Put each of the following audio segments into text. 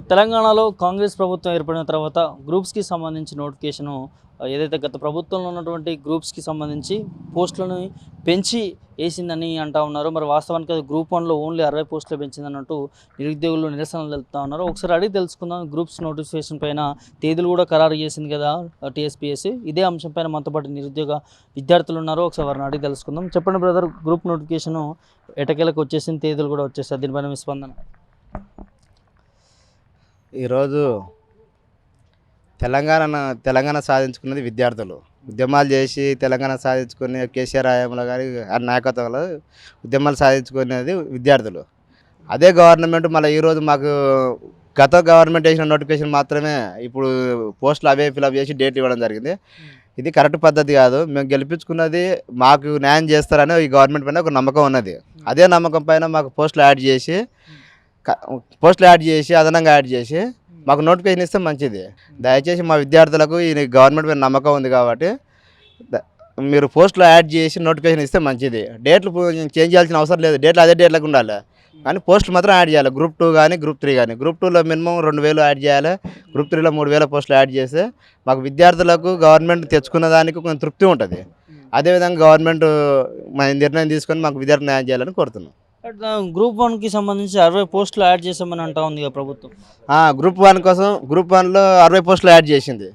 తెలంగాణలో కాంగ్రెస్ ప్రభుత్వం ఏర్పడిన తర్వాత గ్రూప్స్కి సంబంధించి నోటిఫికేషను ఏదైతే గత ప్రభుత్వంలో ఉన్నటువంటి గ్రూప్స్కి సంబంధించి పోస్టులను పెంచి వేసిందని అంటా ఉన్నారు. మరి వాస్తవానికి అది గ్రూప్ 1లో ఓన్లీ 60 పోస్టులు పెంచిందన్నట్టు నిరుద్యోగులు నిరసనలు తెలుపుతా ఉన్నారు. ఒకసారి అడిగి తెలుసుకుందాం. గ్రూప్స్ నోటిఫికేషన్ పైన తేదీలు కూడా ఖరారు చేసింది కదా టీఎస్పీఎస్సీ. ఇదే అంశం పైన మనతో పాటు నిరుద్యోగ విద్యార్థులు ఉన్నారు. ఒకసారి వారిని అడిగి తెలుసుకుందాం. చెప్పండి బ్రదర్, గ్రూప్ నోటిఫికేషన్ ఎటకేలకు వచ్చేసింది, తేదీలు కూడా వచ్చేసాయి. దీనిపైన మీ స్పందన? ఈరోజు తెలంగాణ సాధించుకున్నది విద్యార్థులు. ఉద్యమాలు చేసి తెలంగాణ సాధించుకునే కేసీఆర్ హయాంలో కానీ ఆ నాయకత్వంలో ఉద్యమాలు సాధించుకునేది విద్యార్థులు. అదే గవర్నమెంట్ మళ్ళీ ఈరోజు మాకు గత గవర్నమెంట్ వేసిన నోటిఫికేషన్ మాత్రమే ఇప్పుడు పోస్టులు అవే ఫిలప్ చేసి డేట్ ఇవ్వడం జరిగింది. ఇది కరెక్ట్ పద్ధతి కాదు. మేము గెలిపించుకున్నది మాకు న్యాయం చేస్తారని ఈ గవర్నమెంట్ పైన ఒక నమ్మకం ఉన్నది. అదే నమ్మకం పైన మాకు పోస్టులు యాడ్ చేసి అదనంగా యాడ్ చేసి మాకు నోటిఫికేషన్ ఇస్తే మంచిది. దయచేసి మా విద్యార్థులకు ఈ గవర్నమెంట్ మీద నమ్మకం ఉంది కాబట్టి మీరు పోస్టులు యాడ్ చేసి నోటిఫికేషన్ ఇస్తే మంచిది. డేట్లు చేంజ్ చేయాల్సిన అవసరం లేదు. డేట్లు అదే డేట్లకు ఉండాలి, కానీ పోస్టులు మాత్రం యాడ్ చేయాలి. గ్రూప్ 2 కానీ గ్రూప్ 3 కానీ. గ్రూప్ 2లో మినిమం 2000 యాడ్ చేయాలి. గ్రూప్ 3లో 3000 పోస్టులు యాడ్ చేస్తే మాకు విద్యార్థులకు గవర్నమెంట్ తెచ్చుకున్న దానికి కొంచెం తృప్తి ఉంటుంది. అదేవిధంగా గవర్నమెంట్ నిర్ణయం తీసుకొని మాకు విద్యార్థులు న్యాయం చేయాలని కోరుతున్నాం. గ్రూప్ 1కి సంబంధించి 60 పోస్టులు యాడ్ చేసామని అంటా ఉంది కదా ప్రభుత్వం. గ్రూప్ 1 కోసం గ్రూప్ 1లో 60 పోస్టులు యాడ్ చేసింది.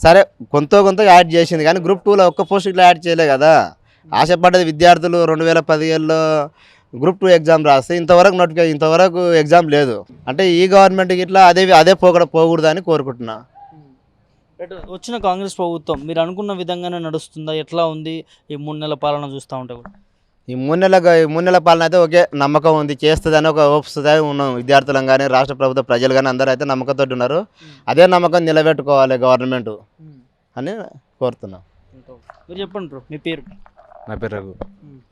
సరే, కొంత యాడ్ చేసింది, కానీ గ్రూప్ 2లో ఒక్క పోస్ట్ ఇట్లా యాడ్ చేయలే కదా. ఆశపడ్డది విద్యార్థులు 2015లో గ్రూప్ 2 ఎగ్జామ్ రాస్తే ఇంతవరకు ఎగ్జామ్ లేదు. అంటే ఈ గవర్నమెంట్కి ఇట్లా అదే పోకూడదని కోరుకుంటున్నా. వచ్చిన కాంగ్రెస్ ప్రభుత్వం మీరు అనుకున్న విధంగానే నడుస్తుందా? ఎట్లా ఉంది ఈ 3 నెలల పాలన చూస్తూ ఉంటే కూడా? ఈ 3 నెలల పాలన అయితే ఒకే నమ్మకం ఉంది, చేస్తుందని ఒక హోప్స్తో ఉన్నాం. విద్యార్థులం కానీ రాష్ట్ర ప్రభుత్వ ప్రజలు కానీ అందరూ అయితే నమ్మకంతో ఉన్నారు. అదే నమ్మకం నిలబెట్టుకోవాలి గవర్నమెంట్ అని కోరుతున్నాం. మీరు చెప్పండి బ్రో, మీ పేరు? నా పేరు రఘు.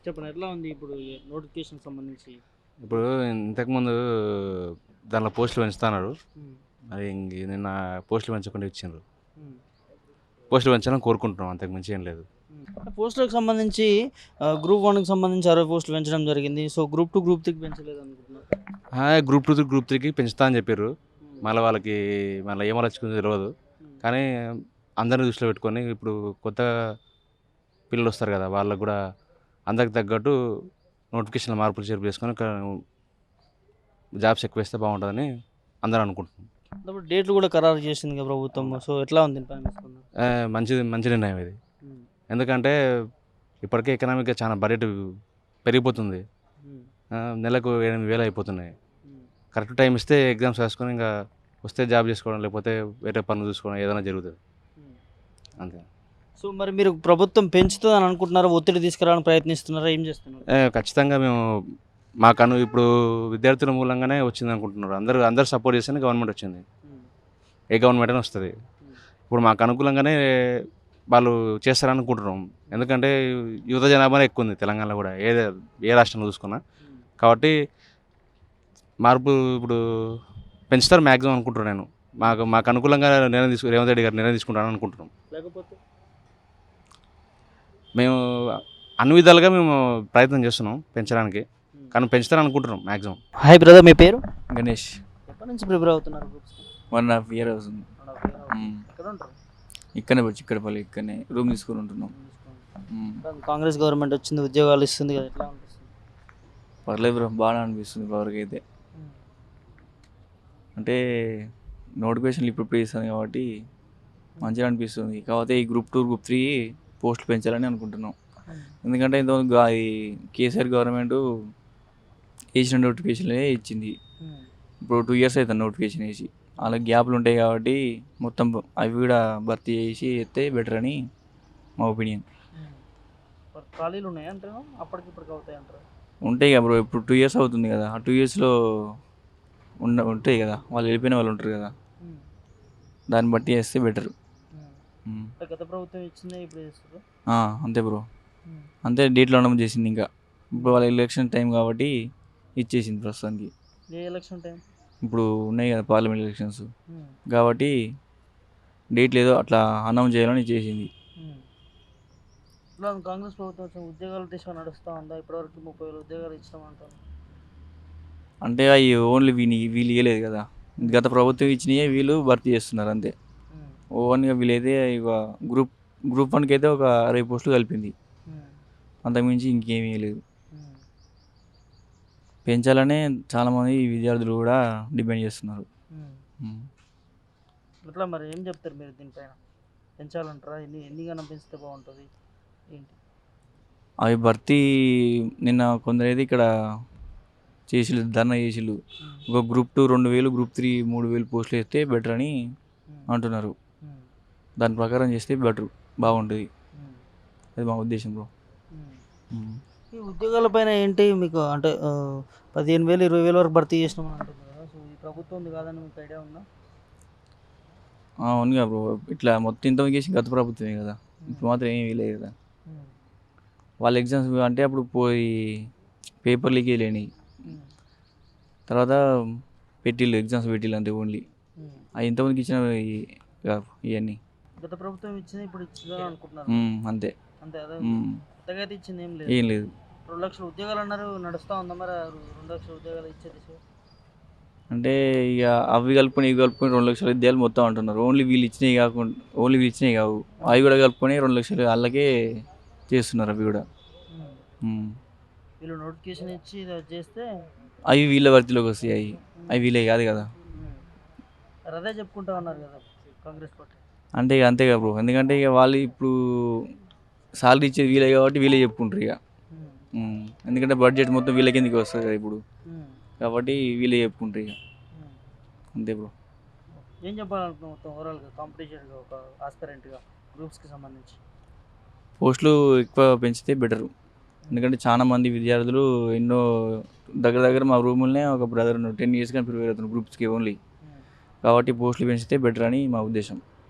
చెప్పండి, ఎట్లా ఉంది ఇప్పుడు నోటిఫికేషన్ సంబంధించి? ఇప్పుడు ఇంతకుముందు దానిలో పోస్టులు పెంచుతున్నారు. మరి నిన్న పోస్టులు పెంచకుండా ఇచ్చిండ్రు. పోస్టులు పెంచాలని కోరుకుంటున్నాం, అంతకు మించి ఏం లేదు. పోస్టులకు సంబంధించి గ్రూప్ 1కి సంబంధించి 60 పోస్టులు పెంచడం జరిగింది. సో గ్రూప్ 2 గ్రూప్ 3కి పెంచలేదు అనుకుంటున్నారు? గ్రూప్ 2 గ్రూప్ 3కి పెంచుతా అని చెప్పారు. మళ్ళీ వాళ్ళకి ఏం ఆలోచించుకుందో తెలియదు. కానీ అందరిని దృష్టిలో పెట్టుకొని ఇప్పుడు కొత్త పిల్లలు వస్తారు కదా, వాళ్ళకు కూడా అందరికి తగ్గట్టు నోటిఫికేషన్లో మార్పులు చేర్పు చేసుకొని జాబ్స్ ఎక్కువ వేస్తే బాగుంటుందని అందరూ అనుకుంటున్నాం. డేట్లు కూడా ఖరారు చేసింది కదా ప్రభుత్వం. సో ఎట్లా ఉంది? మంచి నిర్ణయం ఇది. ఎందుకంటే ఇప్పటికే ఎకనామిక్గా చాలా బడ్జెట్ పెరిగిపోతుంది. నెలకు 8000 అయిపోతున్నాయి. కరెక్ట్ టైం ఇస్తే ఎగ్జామ్స్ రాసుకొని ఇంకా వస్తే జాబ్ చేసుకోవడం, లేకపోతే వేరే పనులు చూసుకోవడం ఏదైనా జరుగుతుంది అంతే. సో మరి మీరు ప్రభుత్వం పెంచుతుందని అనుకుంటున్నారా? ఒత్తిడి తీసుకురావడానికి ప్రయత్నిస్తున్నారా? ఏం చేస్తున్నారు? ఖచ్చితంగా మేము ఇప్పుడు విద్యార్థుల మూలంగానే వచ్చింది అనుకుంటున్నారు. అందరూ సపోర్ట్ చేస్తేనే గవర్నమెంట్ వచ్చింది. ఏ గవర్నమెంట్ అయినా వస్తుంది. ఇప్పుడు మాకు అనుకూలంగానే వాళ్ళు చేస్తారనుకుంటున్నాం. ఎందుకంటే యువత జనాభా ఎక్కువ ఉంది తెలంగాణలో కూడా, ఏ రాష్ట్రంలో చూసుకున్నా. కాబట్టి మార్పు ఇప్పుడు పెంచుతారు మ్యాక్సిమం అనుకుంటున్నాను నేను. మాకు అనుకూలంగా రేవంత్ రెడ్డి గారు నిర్ణయం తీసుకుంటారని అనుకుంటున్నాం. లేకపోతే మేము అన్ని విధాలుగా మేము ప్రయత్నం చేస్తున్నాం పెంచడానికి, కానీ పెంచుతారని అనుకుంటున్నాం మ్యాక్సిమం. హాయ్ బ్రదర్, మీ పేరు? గణేష్. ఎప్పటి నుంచి ప్రిపేర్ అవుతున్నారు? 1.5 year అవుతుంది. ఇక్కడనే చిక్కడపల్లి, ఇక్కడనే రూమ్ తీసుకొని ఉంటున్నాం. కాంగ్రెస్ గవర్నమెంట్ వచ్చింది, ఉద్యోగాలు ఇస్తుంది కదా, ఎట్లా అనిపిస్తుంది? పర్లేదు బ్రో, బాగా అనిపిస్తుంది ఇప్పటివరకు అయితే. అంటే నోటిఫికేషన్లు ఇప్పుడు ఇస్తాను కాబట్టి మంచిగా అనిపిస్తుంది. కాకపోతే ఈ గ్రూప్ 2 గ్రూప్ 3 పోస్టులు పెంచాలని అనుకుంటున్నాం. ఎందుకంటే ఈ కేసీఆర్ గవర్నమెంట్ వేసిన నోటిఫికేషన్లే ఇచ్చింది. ఇప్పుడు 2 years అవుతుంది నోటిఫికేషన్ వేసి. అలా గ్యాప్లు ఉంటాయి కాబట్టి మొత్తం అవి కూడా భర్తీ చేసి ఎత్తే బెటర్ అని మా ఒపీనియన్. ఖాళీలు ఉన్నాయంటారా? అప్పటికిప్పటికి అవుతాయి అంటారా? ఉంటాయి కదా బ్రో, ఇప్పుడు 2 years అవుతుంది కదా, ఆ 2 yearsలో ఉంటాయి కదా, వాళ్ళు వెళ్ళిపోయిన వాళ్ళు ఉంటారు కదా, దాన్ని బట్టి చేస్తే బెటర్. గత ప్రభుత్వం ఇచ్చిందే ఇప్పుడు చేస్తారు. అంతే బ్రో, అంతే. డేట్లో ఉండడం చేసింది. ఇంకా ఇప్పుడు వాళ్ళ ఎలక్షన్ టైం కాబట్టి ఇచ్చేసింది ప్రస్తుతానికి. ఏ ఎలక్షన్ టైం? ఇప్పుడు ఉన్నాయి కదా పార్లమెంట్ ఎలక్షన్స్ కాబట్టి డేట్ లేదో అట్లా అనౌన్స్ చేయాలని చేసింది. కాంగ్రెస్ ప్రభుత్వం ఉద్యోగాలు తీసుకొని నడుస్తూ ఉందా? ఇప్పటివరకు 30,000 ఉద్యోగాలు ఇచ్చామంటారు. అంటే అవి ఓన్లీ వీళ్ళు ఇవ్వలేదు కదా, గత ప్రభుత్వం ఇచ్చినవి వీళ్ళు భర్తీ చేస్తున్నారు అంతే. ఓన్గా వీళ్ళైతే ఇక గ్రూప్ 1కి అయితే ఒక 60 పోస్టులు కలిపింది, అంతకుమించి ఇంకేమీ లేదు. పెంచాలనే చాలామంది విద్యార్థులు కూడా డిమాండ్ చేస్తున్నారు. ఇట్లా మరి ఏం చెప్తారు మీరు దీనిపైన? పెంచాలంటారా? ఎన్నిగానం పెంచితే బాగుంటుంది ఏంటి? అవి భర్తీ నిన్న కొందరైతే ఇక్కడ చేసిళ్ళు, ధర్నా చేసిళ్ళు. ఒక గ్రూప్ 2 2000, గ్రూప్ 3 3000 పోస్టులు వేస్తే బెటర్ అని అంటున్నారు. దాని ప్రకారం చేస్తే బెటర్, బాగుంటుంది. అది మా ఉద్దేశం బ్రో. ఈ ఉద్యోగాల పైన ఏంటి మీకు అంటే 15,000 20,000 వరకు భర్తీ చేసినామని అంటుంది కదా. సో ఈ ప్రభుత్వం ఉంది కాదని మీకు ఐడియా ఉందా? అవునుగా బ్రో, ఇట్లా మొత్తం ఇంత చేసి గత ప్రభుత్వమే కదా, ఇప్పుడు మాత్రం ఏమీ లేదు కదా. వాళ్ళ ఎగ్జామ్స్ అంటే అప్పుడు పోయి పేపర్ లీకేజ్ లేని తర్వాత పెట్టిళ్ళు, ఎగ్జామ్స్ పెట్టిళ్ళు అంతే ఓన్లీ. అవి ఇంతమందికి ఇచ్చిన ఇవన్నీ గత ప్రభుత్వం ఇచ్చింది ఇప్పుడు ఇచ్చిందని అనుకుంటున్నారు అంతే. అంతే అదే కొత్తగా అయితే ఇచ్చింది ఏం లేదు. ఏం లేదు. 2 లక్షల ఉద్యోగాలు అన్నారు, నడుస్తూ ఉందా మరి? 2 లక్షల ఉద్యోగాలు ఇచ్చేది అంటే ఇక అవి కలుపుకొని ఇవి కలుపుకొని 2 లక్షల విద్యాలు మొత్తం అంటున్నారు. ఓన్లీ వీళ్ళు ఇచ్చినవి కాకుండా, ఓన్లీ వీళ్ళు ఇచ్చినవి కావు, అవి కూడా కలుపుకొని 2 లక్షలు వాళ్ళకే చేస్తున్నారు. అవి కూడా వీళ్ళు నోటిఫికేషన్ ఇచ్చి చేస్తే అవి వీళ్ళ భర్తీలోకి వస్తాయి. అవి వీళ్ళే కాదు కదా. అదే చెప్పుకుంటా ఉన్నారు కదా కాంగ్రెస్ పార్టీ. అంటే ఇక అంతే కదా బ్రో, ఎందుకంటే ఇక వాళ్ళు ఇప్పుడు సాలరీ ఇచ్చేది వీలే కాబట్టి వీళ్ళే చెప్పుకుంటారు ఇక. ఎందుకంటే బడ్జెట్ మొత్తం వీళ్ళ కిందకి వస్తుంది కదా ఇప్పుడు, కాబట్టి వీళ్ళే చెప్పుకుంటారు ఇక. అంతే బ్రో. ఏం చెప్పాలనుకుంటున్నాం మొత్తం ఓవరాల్గా కాంపిటీషన్గా ఒక ఆస్పిరెంట్గా గ్రూప్స్కి సంబంధించి? పోస్టులు ఎక్కువ పెంచితే బెటరు, ఎందుకంటే చాలా మంది విద్యార్థులు ఎన్నో దగ్గర మా రూములనే ఒక బ్రదర్ 10 years కానీ ప్రిపేర్ అవుతున్నారు గ్రూప్స్కి ఓన్లీ, కాబట్టి పోస్టులు పెంచితే బెటర్ అని మా ఉద్దేశం.